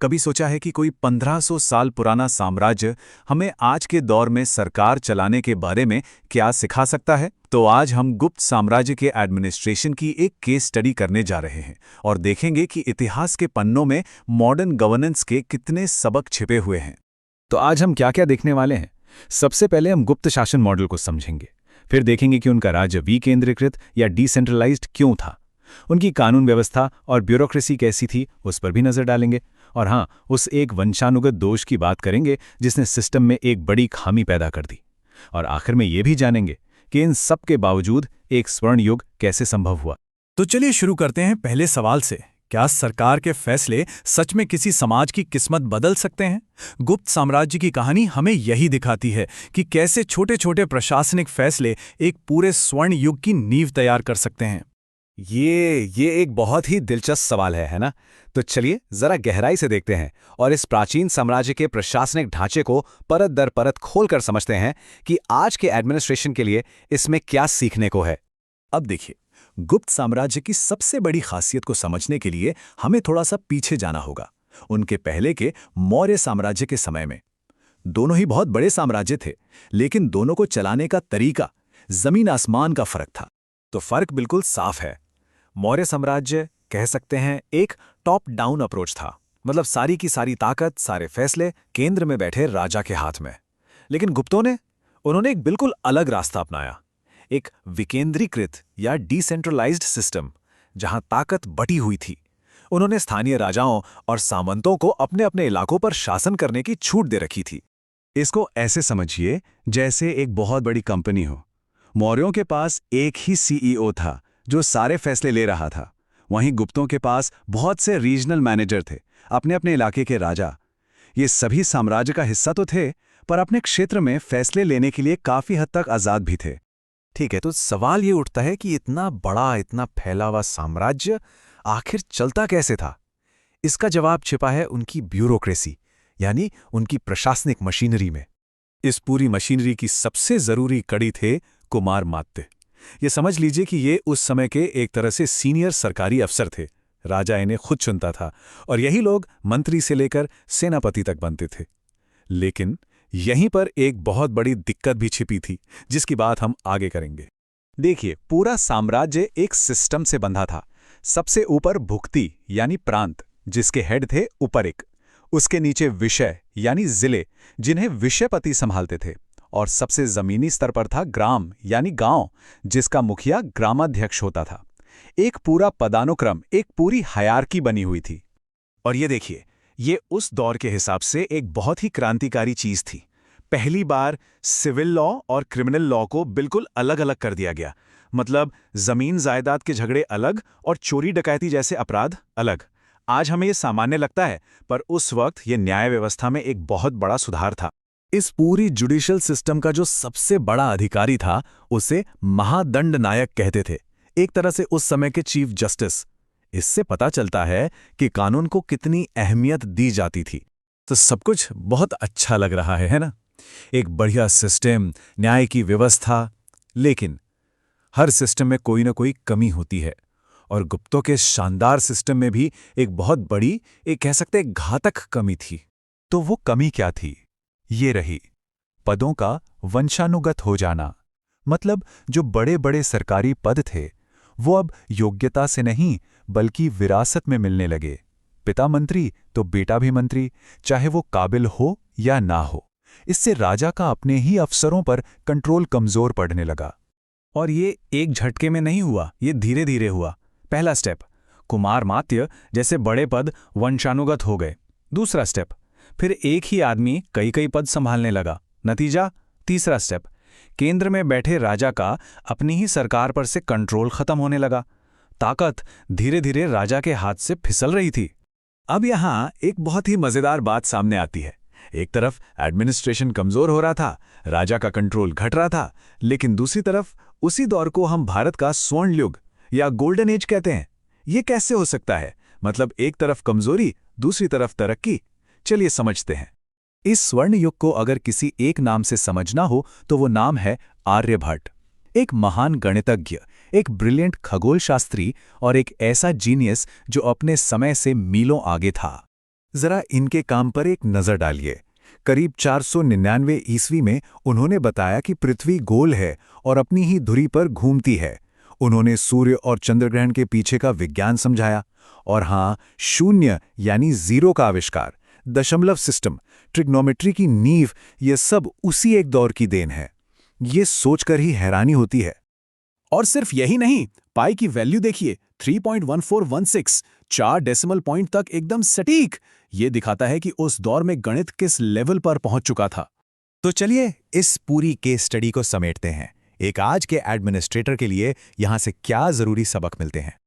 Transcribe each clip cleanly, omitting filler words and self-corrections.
कभी सोचा है कि कोई 1500 साल पुराना साम्राज्य हमें आज के दौर में सरकार चलाने के बारे में क्या सिखा सकता है? तो आज हम गुप्त साम्राज्य के एडमिनिस्ट्रेशन की एक केस स्टडी करने जा रहे हैं और देखेंगे कि इतिहास के पन्नों में मॉडर्न गवर्नेंस के कितने सबक छिपे हुए हैं। तो आज हम क्या-क्या देखने वाले हैं? सबसे पहले हम गुप्त शासन मॉडल को समझेंगे। फिर देखेंगे कि उनका राज्य विकेंद्रीकृत या डिसेंट्रलाइज्ड क्यों था। उनकी कानून व्यवस्था और ब्यूरोक्रेसी कैसी थी, उस पर भी नजर डालेंगे। और हाँ, उस एक वंशानुगत दोष की बात करेंगे जिसने सिस्टम में एक बड़ी खामी पैदा कर दी। और आखिर में ये भी जानेंगे कि इन सब के बावजूद एक स्वर्ण युग कैसे संभव हुआ। तो चलिए शुरू करते हैं पहले सवाल से। क्या सरकार के फैसले सच में किसी समाज की किस्मत बदल सकते हैं? गुप्त साम्राज्य की कहानी हमें यही दिखाती है कि कैसे छोटे-छोटे प्रशासनिक फैसले एक पूरे स्वर्ण युग की नींव तैयार कर सकते हैं। ये एक बहुत ही दिलचस्प सवाल है ना? तो चलिए जरा गहराई से देखते हैं और इस प्राचीन साम्राज्य के प्रशासनिक ढांचे को परत दर परत खोलकर समझते हैं कि आज के एडमिनिस्ट्रेशन के लिए इसमें क्या सीखने को है। अब देखिए, गुप्त साम्राज्य की सबसे बड़ी खासियत को समझने के लिए हमें थोड़ा सा पीछे जाना होगा, उनके पहले के मौर्य साम्राज्य के समय में। दोनों ही बहुत बड़े साम्राज्य थे, लेकिन दोनों को चलाने का तरीका जमीन आसमान का फर्क था। तो फर्क बिल्कुल साफ है। मौर्य साम्राज्य कह सकते हैं एक टॉप डाउन अप्रोच था, मतलब सारी की सारी ताकत, सारे फैसले केंद्र में बैठे राजा के हाथ में। लेकिन गुप्तों ने उन्होंने एक बिल्कुल अलग रास्ता अपनाया, एक विकेंद्रीकृत या डिसेंट्रलाइज्ड सिस्टम, जहां ताकत बटी हुई थी। उन्होंने स्थानीय राजाओं और सामंतों को अपने अपने इलाकों पर शासन करने की छूट दे रखी थी। इसको ऐसे समझिए जैसे एक बहुत बड़ी कंपनी हो। मौर्यों के पास एक ही सीईओ था जो सारे फैसले ले रहा था। वहीं गुप्तों के पास बहुत से रीजनल मैनेजर थे, अपने अपने इलाके के राजा। ये सभी साम्राज्य का हिस्सा तो थे, पर अपने क्षेत्र में फैसले लेने के लिए काफी हद तक आजाद भी थे। ठीक है, तो सवाल ये उठता है कि इतना बड़ा, इतना फैला हुआ साम्राज्य आखिर चलता कैसे था? इसका जवाब छिपा है उनकी ब्यूरोक्रेसी, यानी उनकी प्रशासनिक मशीनरी में। इस पूरी मशीनरी की सबसे जरूरी कड़ी थे कुमार मात्य। ये समझ लीजिए कि ये उस समय के एक तरह से सीनियर सरकारी अफसर थे। राजा इन्हें खुद चुनता था और यही लोग मंत्री से लेकर सेनापति तक बनते थे। लेकिन यहीं पर एक बहुत बड़ी दिक्कत भी छिपी थी, जिसकी बात हम आगे करेंगे। देखिए, पूरा साम्राज्य एक सिस्टम से बंधा था। सबसे ऊपर भुक्ति यानी प्रांत, जिसके हेड थे उपरिक। उसके नीचे विषय यानी जिले, जिन्हें विषयपति संभालते थे। और सबसे जमीनी स्तर पर था ग्राम यानी गांव, जिसका मुखिया ग्रामाध्यक्ष होता था। एक पूरा पदानुक्रम, एक पूरी हायरार्की बनी हुई थी। और ये देखिए, ये उस दौर के हिसाब से एक बहुत ही क्रांतिकारी चीज थी। पहली बार सिविल लॉ और क्रिमिनल लॉ को बिल्कुल अलग अलग कर दिया गया। मतलब जमीन जायदाद के झगड़े अलग और चोरी डकैती जैसे अपराध अलग। आज हमें ये सामान्य लगता है, पर उस वक्त ये न्याय व्यवस्था में एक बहुत बड़ा सुधार था। इस पूरी जुडिशियल सिस्टम का जो सबसे बड़ा अधिकारी था, उसे महादंड नायक कहते थे, एक तरह से उस समय के चीफ जस्टिस। इससे पता चलता है कि कानून को कितनी अहमियत दी जाती थी। तो सब कुछ बहुत अच्छा लग रहा है ना? एक बढ़िया सिस्टम, न्याय की व्यवस्था। लेकिन हर सिस्टम में कोई ना कोई कमी होती है, और गुप्तों के शानदार सिस्टम में भी एक बहुत बड़ी, एक कह सकते हैं घातक कमी थी। तो वो कमी क्या थी? ये रही पदों का वंशानुगत हो जाना। मतलब जो बड़े बड़े सरकारी पद थे, वो अब योग्यता से नहीं बल्कि विरासत में मिलने लगे। पिता मंत्री तो बेटा भी मंत्री, चाहे वो काबिल हो या ना हो। इससे राजा का अपने ही अफसरों पर कंट्रोल कमजोर पड़ने लगा। और ये एक झटके में नहीं हुआ, ये धीरे धीरे हुआ। पहला स्टेप, कुमार मात्य जैसे बड़े पद वंशानुगत हो गए। दूसरा स्टेप, फिर एक ही आदमी कई कई पद संभालने लगा। नतीजा, तीसरा स्टेप, केंद्र में बैठे राजा का अपनी ही सरकार पर से कंट्रोल खत्म होने लगा। ताकत धीरे धीरे राजा के हाथ से फिसल रही थी। अब यहां एक बहुत ही मजेदार बात सामने आती है। एक तरफ एडमिनिस्ट्रेशन कमजोर हो रहा था, राजा का कंट्रोल घट रहा था, लेकिन दूसरी तरफ उसी दौर को हम भारत का स्वर्ण युग या गोल्डन एज कहते हैं। ये कैसे हो सकता है? मतलब एक तरफ कमजोरी, दूसरी तरफ तरक्की। चलिए समझते हैं। इस स्वर्ण युग को अगर किसी एक नाम से समझना हो तो वो नाम है आर्यभट्ट। एक महान गणितज्ञ, एक ब्रिलियंट खगोल शास्त्री और एक ऐसा जीनियस जो अपने समय से मीलों आगे था। जरा इनके काम पर एक नजर डालिए। करीब 499 ईस्वी में उन्होंने बताया कि पृथ्वी गोल है और अपनी ही धुरी पर घूमती है। उन्होंने सूर्य और चंद्रग्रहण के पीछे का विज्ञान समझाया। और हाँ, शून्य यानी जीरो का आविष्कार, दशमलव सिस्टम, ट्रिग्नोमेट्री की नींव, ये सब उसी एक दौर की देन है। ये सोचकर ही हैरानी होती है। और सिर्फ यही नहीं, पाई की वैल्यू देखिए, 3.1416, 4 डेसिमल पॉइंट तक एकदम सटीक। ये दिखाता है कि उस दौर में गणित किस लेवल पर पहुंच चुका था। तो चलिए इस पूरी केस स्टडी को समेटते हैं। एक आज के एडमिनिस्ट्रेटर के लिए यहां से क्या जरूरी सबक मिलते हैं?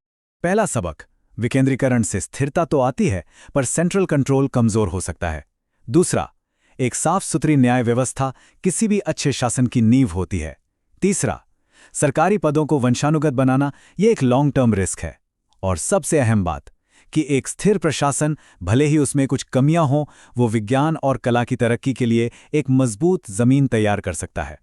पहला सबक, विकेंद्रीकरण से स्थिरता तो आती है, पर सेंट्रल कंट्रोल कमजोर हो सकता है। दूसरा, एक साफ सुथरी न्याय व्यवस्था किसी भी अच्छे शासन की नींव होती है। तीसरा, सरकारी पदों को वंशानुगत बनाना ये एक लॉन्ग टर्म रिस्क है। और सबसे अहम बात कि एक स्थिर प्रशासन, भले ही उसमें कुछ कमियां हों, वो विज्ञान और कला की तरक्की के लिए एक मजबूत जमीन तैयार कर सकता है।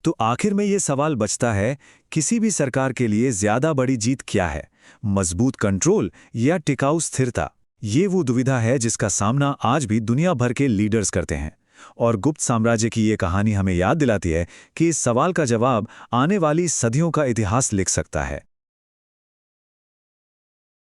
तो आखिर में ये सवाल बचता है, किसी भी सरकार के लिए ज्यादा बड़ी जीत क्या है, मजबूत कंट्रोल या टिकाऊ स्थिरता? ये वो दुविधा है जिसका सामना आज भी दुनिया भर के लीडर्स करते हैं। और गुप्त साम्राज्य की ये कहानी हमें याद दिलाती है कि इस सवाल का जवाब आने वाली सदियों का इतिहास लिख सकता है।